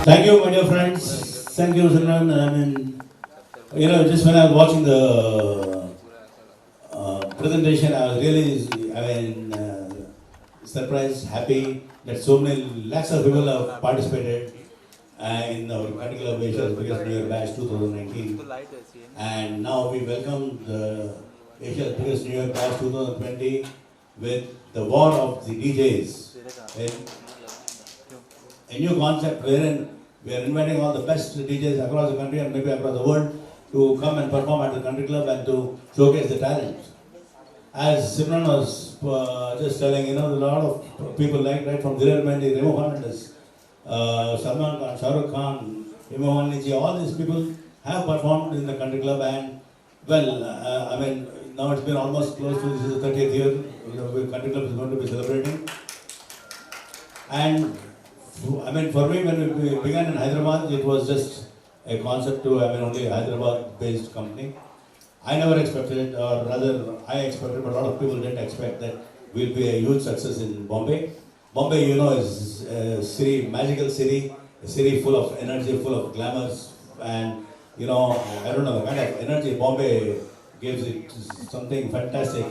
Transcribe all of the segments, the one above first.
Thank you, my dear friends. Thank you, Simran. I mean, just when I was watching the presentation, I was really, surprised, happy that so many lakhs of people have participated in our Country Club Asia's biggest New Year bash 2019. And now we welcome the Asia's biggest New Year bash 2020 with the war of the DJs. A new concept wherein we are inviting all the best DJs across the country and maybe across the world to come and perform at the country club and to showcase the talent. As Simran was just telling, a lot of people right from Dhiren Mehndi, Remo Fernandez, Salman Khan, Shah Rukh Khan, Imam Ali ji, all these people have performed in the country club and now it's been almost close to this is the 30th year the country club is going to be celebrating. And for me, when we began in Hyderabad, it was just a concept to, only a Hyderabad-based company. I never expected, or rather, I expected, but a lot of people didn't expect that we'll be a huge success in Bombay. Bombay, is a city, magical city, a city full of energy, full of glamours, and, I don't know, the kind of energy Bombay gives it something fantastic.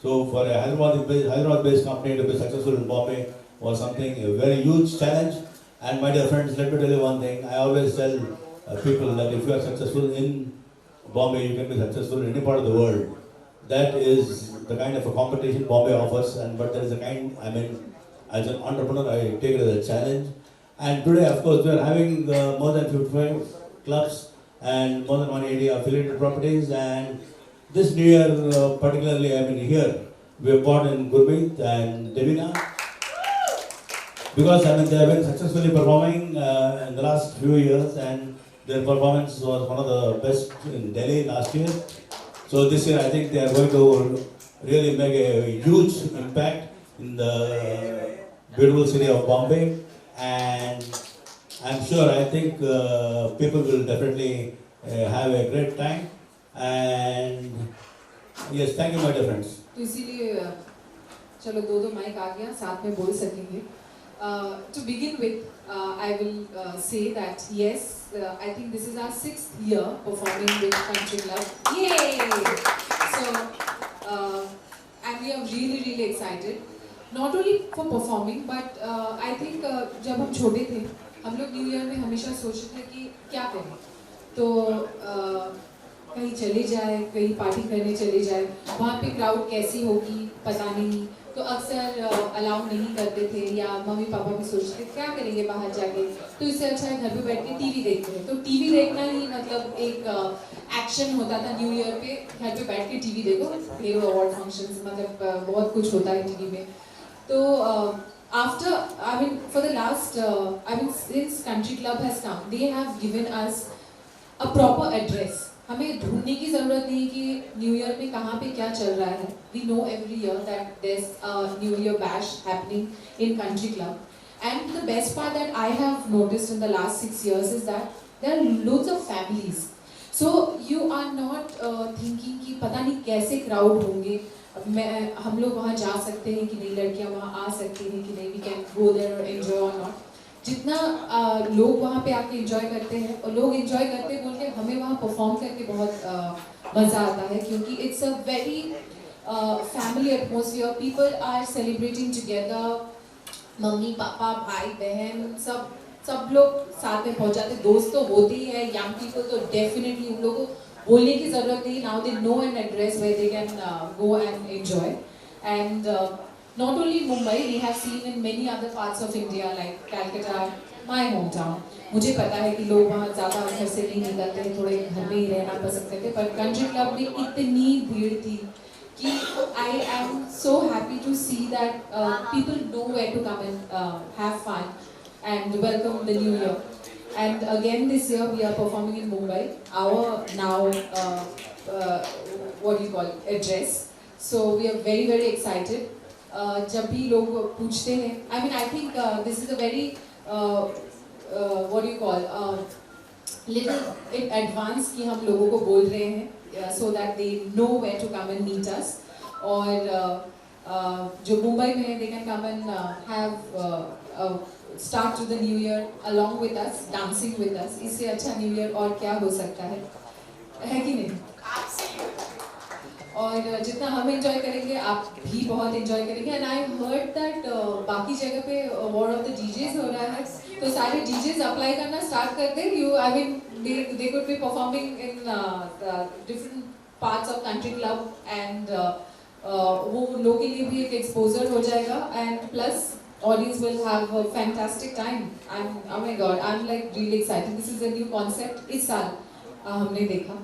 So for a Hyderabad-based company to be successful in Bombay was something, a very huge challenge. And my dear friends, let me tell you one thing. I always tell people that if you are successful in Bombay, you can be successful in any part of the world. That is the kind of a competition Bombay offers. But there is a kind, as an entrepreneur, I take it as a challenge. And today, of course, we are having more than 55 clubs and more than 180 affiliated properties. And this New Year, particularly, here, we have bought in Gurmeet and Devina. Because they have been successfully performing in the last few years, and their performance was one of the best in Delhi last year. So this year I think they are going to really make a huge impact in the beautiful city of Bombay, and I'm sure I think people will definitely have a great time. And yes, thank you my dear friends. तो इसीलिए चलो दो mic आ गया साथ में बोल सकेंगे. To begin with, I will say that yes, I think this is our 6th year performing with Country Club. Yay! So, and we are really excited. Not only for performing, but I think जब हम छोटे थे, हम लोग new year में हमेशा सोचते थे कि क्या करें. तो कहीं चले जाए, कहीं पार्टी करने चले जाए, वहाँ पे क्राउड कैसी होगी पता नहीं. तो अक्सर अलाउ नहीं करते थे या मम्मी पापा भी सोचते क्या करेंगे बाहर जाके, तो इससे अच्छा है घर पे बैठ के टीवी देखते हैं. तो टीवी देखना ही मतलब एक एक्शन होता था न्यू ईयर पे, घर पे बैठ के टीवी देखो, हीरो अवार्ड फंक्शंस, मतलब बहुत कुछ होता है टीवी में. तो after for the last since country club has come, they have given us a proper address. हमें ढूंढने की जरूरत नहीं कि न्यू ईयर में कहाँ पे क्या चल रहा है. We know every year that there is a new year bash happening in country club. And the best part that I have noticed in the last 6 years is that there are loads of families. So you are not thinking कि पता नहीं कैसे crowd होंगे, हम लोग वहाँ जा सकते हैं कि नहीं, लड़कियाँ वहाँ आ सकती हैं कि नहीं, वी कैन गो देयर और एंजॉय और नॉट. जितना लोग वहाँ पे आके एंजॉय करते हैं और लोग एंजॉय करते बोल के हमें वहाँ परफॉर्म करके बहुत मज़ा आता है, क्योंकि it's a very family atmosphere. People are celebrating together. Mummy papa भाई बहन सब लोग साथ में पहुँच जाते. दोस्त तो होते ही है, यंग पीपल तो डेफिनेटली उन लोगों को बोलने की ज़रूरत नहीं. Now they know an address where they can go and enjoy. And not only Mumbai, we have seen in many other parts of India like Calcutta, my hometown. मुझे पता है कि लोग वहाँ ज़्यादा घर से नहीं निकलते हैं, थोड़े घर में ही रहना पसंद करते, पर कंट्री क्लब में इतनी भीड़ थी कि I am so happy to see that people know where to come and have fun and welcome the new year. And again this year we are performing in Mumbai, our now what do you call address. So we are very excited. जब भी लोग पूछते हैं, I think this is a very what do you call little in advance कि हम लोगों को बोल रहे हैं so that they know where to come and meet us. और जो मुंबई में they can come and have start to the new year along with us, dancing with us. इससे अच्छा न्यू ईयर और क्या हो सकता है कि नहीं? और जितना हम एंजॉय करेंगे आप भी बहुत एंजॉय करेंगे. एंड आई हर्ड दैट बाकी जगह पे वॉर ऑफ द डीजेस हो रहा है, तो सारे डीजेस अप्लाई करना स्टार्ट कर दे. You I mean they could be performing in different parts of country club and वो लोगों के लिए भी एक एक्सपोजर हो जाएगा. And plus audience will have a fantastic time. oh my god, I'm like really excited. This is a new concept. इस साल हमने देखा.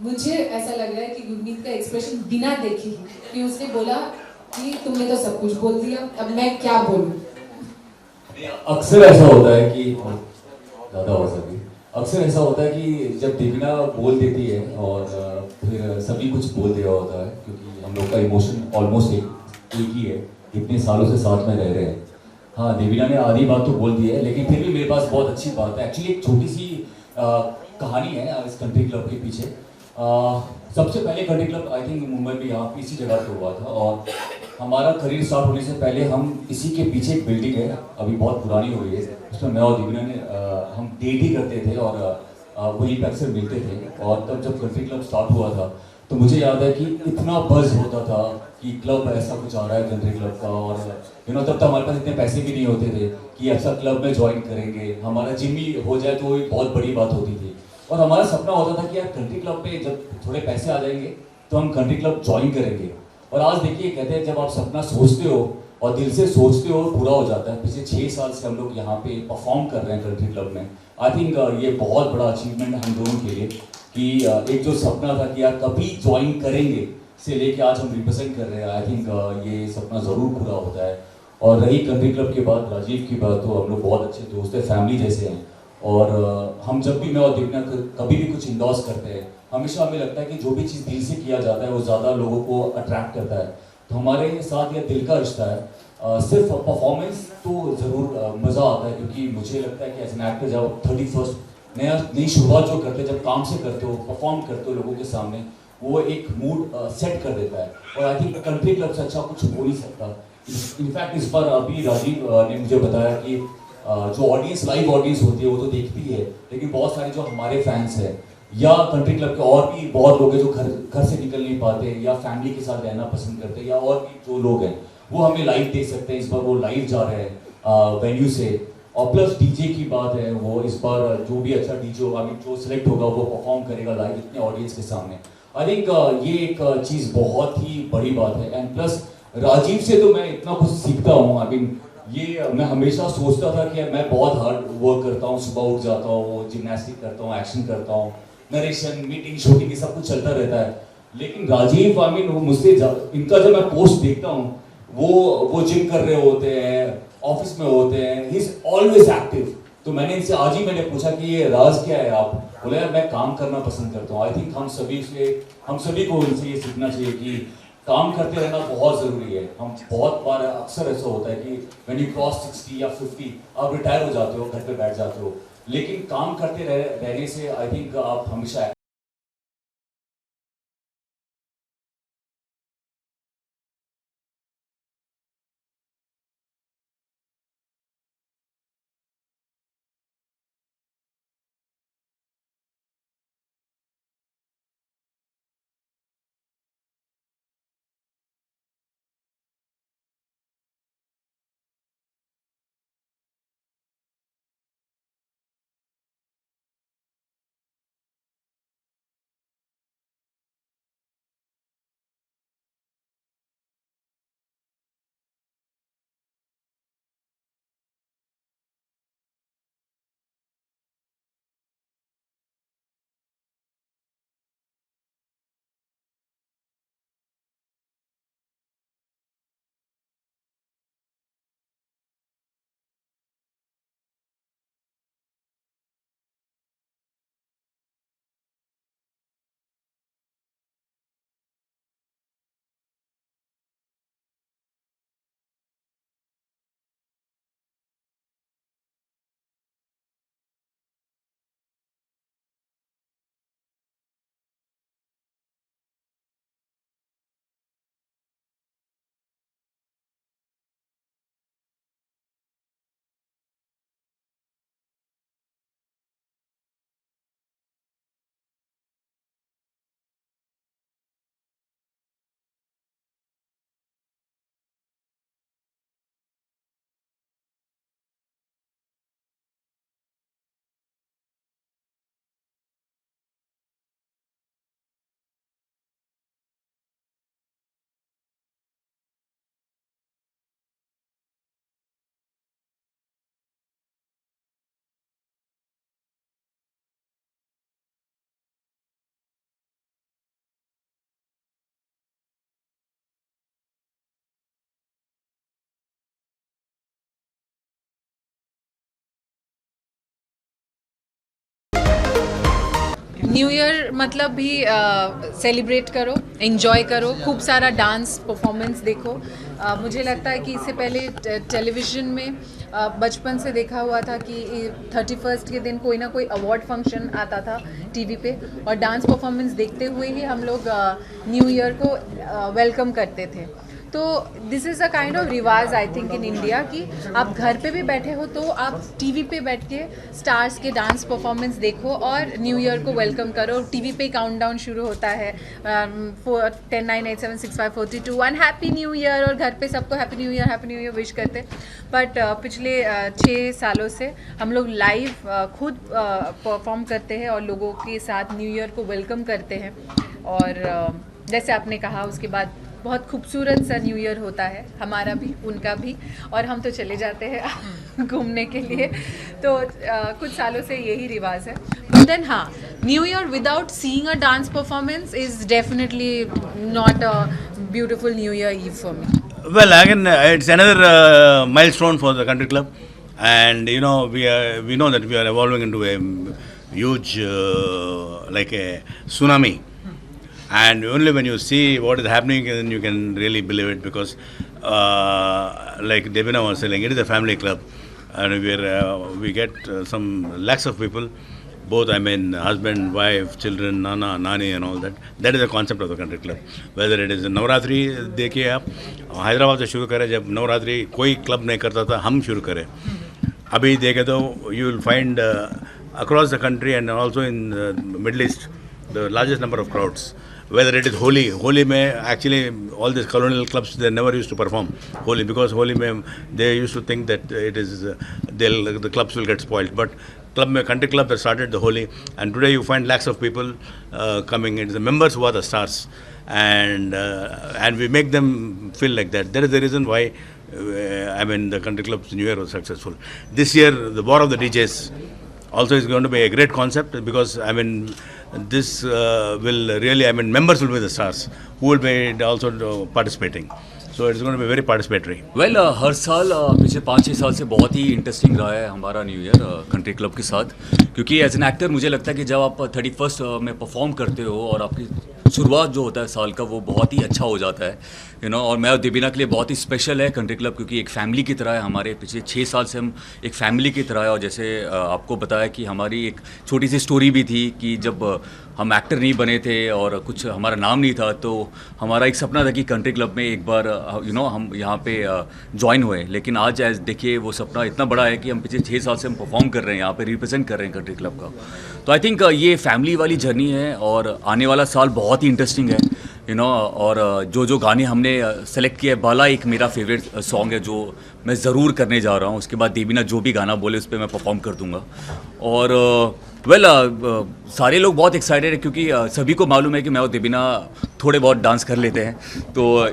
मुझे ऐसा लग रहा है कि गुरमीत का एक्सप्रेशन बिना देखे ही कि उसने बोला कि तुमने तो सब कुछ बोल दिया, अब मैं क्या बोलूं. अक्सर ऐसा होता है कि ज़्यादा हो सके, अक्सर ऐसा होता है कि जब देवीना बोल देती है और फिर सभी कुछ बोल दिया होता है, क्योंकि हम लोग का इमोशन ऑलमोस्ट एक ही है, इतने सालों से साथ में रह रहे हैं. हाँ, देवीना ने आधी बात तो बोल दी है, लेकिन फिर भी मेरे पास बहुत अच्छी बात है. एक्चुअली एक छोटी सी कहानी है इस कंट्री क्लब के पीछे. सबसे पहले country club I think Mumbai में यहाँ इसी जगह पे हुआ था, और हमारा करियर स्टार्ट होने से पहले हम इसी के पीछे एक बिल्डिंग है, अभी बहुत पुरानी हो गई है, उसमें मैं और देवीना ने हम डेट ही करते थे और वहीं पर अक्सर मिलते थे. और तब जब कंट्री क्लब स्टार्ट हुआ था तो मुझे याद है कि इतना बज़ होता था कि क्लब ऐसा कुछ आ रहा है कंट्री क्लब का. और तब तक हमारे पास इतने पैसे भी नहीं होते थे कि ऐसा क्लब में ज्वाइन करेंगे. हमारा जिम भी हो जाए तो एक बहुत बड़ी बात होती थी. और हमारा सपना होता था कि यार कंट्री क्लब पे जब थोड़े पैसे आ जाएंगे तो हम कंट्री क्लब ज्वाइन करेंगे. और आज देखिए, कहते हैं जब आप सपना सोचते हो और दिल से सोचते हो पूरा हो जाता है. पिछले 6 साल से हम लोग यहाँ पे परफॉर्म कर रहे हैं कंट्री क्लब में. आई थिंक ये बहुत बड़ा अचीवमेंट है हम दोनों के लिए कि एक जो सपना था कि यार कभी ज्वाइन करेंगे से लेके आज हम रिप्रेजेंट कर रहे हैं. आई थिंक ये सपना ज़रूर पूरा होता है. और रही कंट्री क्लब के बाद राजीव की बात, तो हम लोग बहुत अच्छे दोस्त हैं, फैमिली जैसे हैं. और हम जब भी, मैं और देवना कभी भी कुछ इंडोर्स करते हैं, हमेशा हमें लगता है कि जो भी चीज़ दिल से किया जाता है वो ज़्यादा लोगों को अट्रैक्ट करता है. तो हमारे साथ यह दिल का रिश्ता है. सिर्फ परफॉर्मेंस तो ज़रूर मज़ा आता है, क्योंकि मुझे लगता है कि एज एन एक्टर जब 31 नई शुरुआत जो करते हैं, जब काम से करते हो, परफॉर्म करते हो लोगों के सामने, वो एक मूड सेट कर देता है. और आई थिंक कंट्री क्लब से अच्छा कुछ हो नहीं सकता. इनफैक्ट इस बार अभी राजीव ने मुझे बताया कि जो ऑडियंस, लाइव ऑडियंस होती है वो तो देखती है, लेकिन बहुत सारे जो हमारे फैंस हैं या कंट्री क्लब के और भी बहुत लोग हैं जो घर से निकल नहीं पाते या फैमिली के साथ रहना पसंद करते हैं, या और भी जो लोग हैं वो हमें लाइव देख सकते हैं. इस बार वो लाइव जा रहे हैं वेन्यू से. और प्लस डीजे की बात है, वो इस बार जो भी अच्छा डीजे होगा, जो सिलेक्ट होगा वो परफॉर्म करेगा लाइव इतने ऑडियंस के सामने. आई थिंक ये एक चीज़ बहुत ही बड़ी बात है. एंड प्लस राजीव से तो मैं इतना कुछ सीखता हूँ. आई मीन ये मैं हमेशा सोचता था कि मैं बहुत हार्ड वर्क करता हूँ, सुबह उठ जाता हूँ, जिम्नास्टिक करता हूँ, एक्शन करता हूँ, नरेशन, मीटिंग, शूटिंग, ये सब कुछ चलता रहता है. लेकिन राजीव, आई मीन मुझसे इनका जब मैं पोस्ट देखता हूँ, वो जिम कर रहे होते हैं, ऑफिस में होते हैं, ही इज ऑलवेज एक्टिव. तो मैंने इनसे आज ही मैंने पूछा कि ये राज क्या है. आप बोले यार मैं काम करना पसंद करता हूँ. आई थिंक हम सभी को इनसे ये सीखना चाहिए कि काम करते रहना बहुत ज़रूरी है. हम बहुत बार अक्सर ऐसा होता है कि व्हेन यू क्रॉस 60 या 50 आप रिटायर हो जाते हो, घर पे बैठ जाते हो, लेकिन काम करते रहने से आई थिंक आप हमेशा न्यू ईयर मतलब भी सेलिब्रेट करो, एंजॉय करो, खूब सारा डांस परफॉर्मेंस देखो। मुझे लगता है कि इससे पहले टेलीविज़न में बचपन से देखा हुआ था कि 31st के दिन कोई ना कोई अवार्ड फंक्शन आता था टीवी पे, और डांस परफॉर्मेंस देखते हुए ही हम लोग न्यू ईयर को वेलकम करते थे। तो this is a kind of रिवाज आई थिंक इन इंडिया कि आप घर पे भी बैठे हो तो आप टीवी पे बैठ के स्टार्स के डांस परफॉर्मेंस देखो और न्यू ईयर को वेलकम करो। टीवी पे काउंटडाउन शुरू होता है 10 9 8 7 6 5 4 3 2 1 हैप्पी न्यू ईयर, और घर पे सबको हैप्पी न्यू ईयर विश करते। बट पिछले 6 सालों से हम लोग लाइव खुद परफॉर्म करते हैं और लोगों के साथ न्यू ईयर को वेलकम करते हैं। और जैसे आपने कहा उसके बाद बहुत खूबसूरत सा न्यू ईयर होता है, हमारा भी उनका भी, और हम तो चले जाते हैं घूमने के लिए। तो कुछ सालों से यही रिवाज है। बट देन हाँ, new year without seeing a dance performance is definitely not a beautiful new year eve for me. Well, again, it's another milestone for the country club, and you know we know that we are evolving into a huge like a tsunami, and only when you see what is happening, then you can really believe it. Because like Devina was saying, it is a family club, and we get some lakhs of people. Both, I mean, husband, wife, children, nana, nani and all that. That is the concept of the country club. Whether it is Navratri देखिए आप, हैदराबाद से शुरू करें, जब नवरात्रि कोई club नहीं करता था, हम शुरू करें। अभी देखें तो you will find across the country and also in Middle East the largest number of crowds. Whether it is Holi में actually all these colonial clubs they never used to perform Holi, because Holi में they used to think that it is the clubs will get spoiled. But country club that started the Holi, and today you find lakhs of people coming. It's the members who are the stars, and we make them feel like that. That is the reason why I mean the country club's New Year was successful. This year the War of the DJs also is going to be a great concept, because I mean this will really, I mean, members will be the stars who will be also participating. So it's going to be very participatory. Well हर साल पिछले 5-6 साल से बहुत ही interesting रहा है हमारा new year country club के साथ, क्योंकि एज एन एक्टर मुझे लगता है कि जब आप 31st में परफॉर्म करते हो और आपकी शुरुआत जो होता है साल का वो बहुत ही अच्छा हो जाता है, यू नो। और मैं और देबीना के लिए बहुत ही स्पेशल है कंट्री क्लब, क्योंकि एक फैमिली की तरह है। हमारे पिछले 6 साल से हम एक फैमिली की तरह है। और जैसे आपको बताया कि हमारी एक छोटी सी स्टोरी भी थी कि जब हम एक्टर नहीं बने थे और कुछ हमारा नाम नहीं था, तो हमारा एक सपना था कि कंट्री क्लब में एक बार यू नो हम यहाँ पे ज्वाइन हुए। लेकिन आज एज देखिए वो सपना इतना बड़ा है कि हम पिछले 6 साल से हम परफॉर्म कर रहे हैं, यहाँ पे रिप्रेजेंट कर रहे हैं कंट्री क्लब का। तो आई थिंक ये फैमिली वाली जर्नी है, और आने वाला साल बहुत ही इंटरेस्टिंग है, यू नो। और जो गाने हमने सेलेक्ट किए, बाला एक मेरा फेवरेट सॉन्ग है जो मैं ज़रूर करने जा रहा हूँ। उसके बाद देबीना जो भी गाना बोले उस पर मैं परफॉर्म कर दूँगा। और वेल सारे लोग बहुत एक्साइटेड है, क्योंकि सभी को मालूम है कि मैं और देबीना थोड़े बहुत डांस कर लेते हैं। तो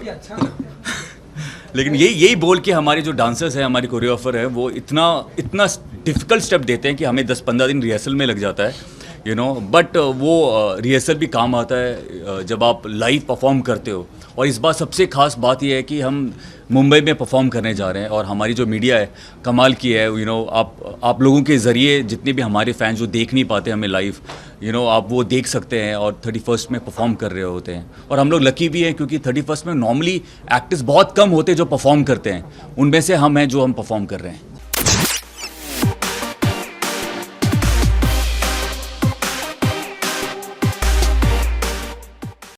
लेकिन यही बोल के हमारे जो डांसर्स हैं, हमारे कोरियोग्राफर है, वो इतना डिफ़िकल्ट स्टेप देते हैं कि हमें 10-15 दिन रिहर्सल में लग जाता है, यू नो। बट वो रिहर्सल भी काम आता है जब आप लाइव परफॉर्म करते हो। और इस बार सबसे ख़ास बात यह है कि हम मुंबई में परफॉर्म करने जा रहे हैं, और हमारी जो मीडिया है कमाल की है, यू नो। आप लोगों के ज़रिए जितने भी हमारे फैंस जो देख नहीं पाते हमें लाइव, यू नो, आप वो देख सकते हैं और 31st में परफॉर्म कर रहे होते हैं। और हम लोग लकी भी हैं, क्योंकि 31st में नॉर्मली एक्टर्स बहुत कम होते हैं जो परफॉर्म करते हैं, उनमें से हम हैं जो हम परफॉर्म कर रहे हैं।